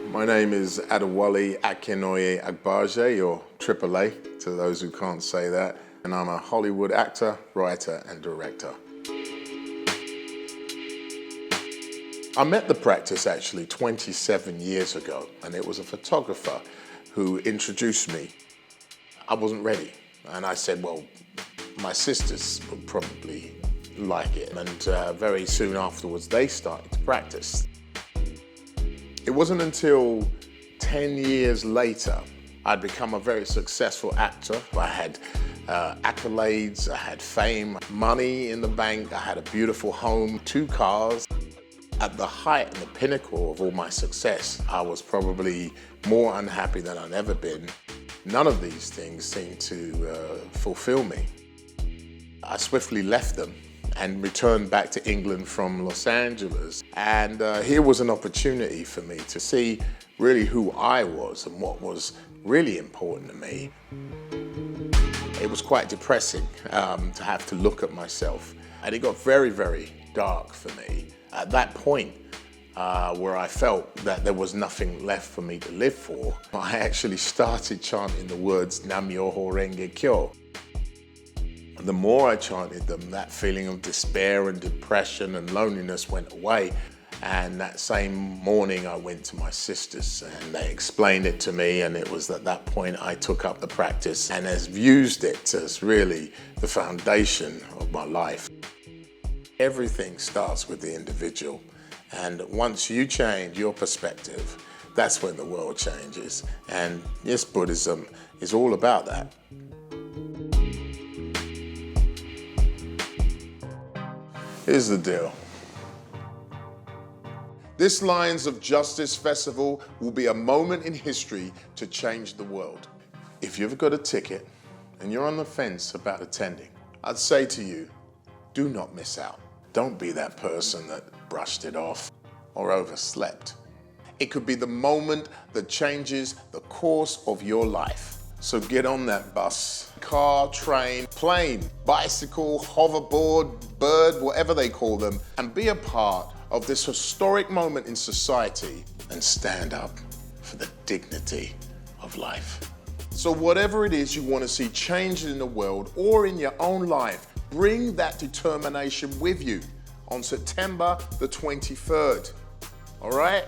My name is Adewale Akinnuoye-Agbaje, or AAA, to those who can't say that. And I'm a Hollywood actor, writer, and director. I met the practice actually 27 years ago, and it was a photographer who introduced me. I wasn't ready, and I said, well, my sisters would probably like it. And very soon afterwards, they started to practice. It wasn't until 10 years later I'd become a very successful actor. I had accolades, I had fame, money in the bank, I had a beautiful home, 2 cars. At the height and the pinnacle of all my success, I was probably more unhappy than I'd ever been. None of these things seemed to fulfill me. I swiftly left them and returned back to England from Los Angeles. And here was an opportunity for me to see really who I was and what was really important to me. It was quite depressing to have to look at myself. And it got very, very dark for me. At that point, where I felt that there was nothing left for me to live for, I actually started chanting the words Nam Myoho Renge Kyo. The more I chanted them, that feeling of despair and depression and loneliness went away. And that same morning I went to my sisters and they explained it to me, and it was at that point I took up the practice and has used it as really the foundation of my life. Everything starts with the individual, and once you change your perspective, that's when the world changes. And yes, Buddhism is all about that. Here's the deal. This Lions of Justice Festival will be a moment in history to change the world. If you've got a ticket and you're on the fence about attending, I'd say to you, do not miss out. Don't be that person that brushed it off or overslept. It could be the moment that changes the course of your life. So get on that bus, car, train, plane, bicycle, hoverboard, bird, whatever they call them, and be a part of this historic moment in society and stand up for the dignity of life. So whatever it is you want to see changed in the world or in your own life, bring that determination with you on September the 23rd. All right?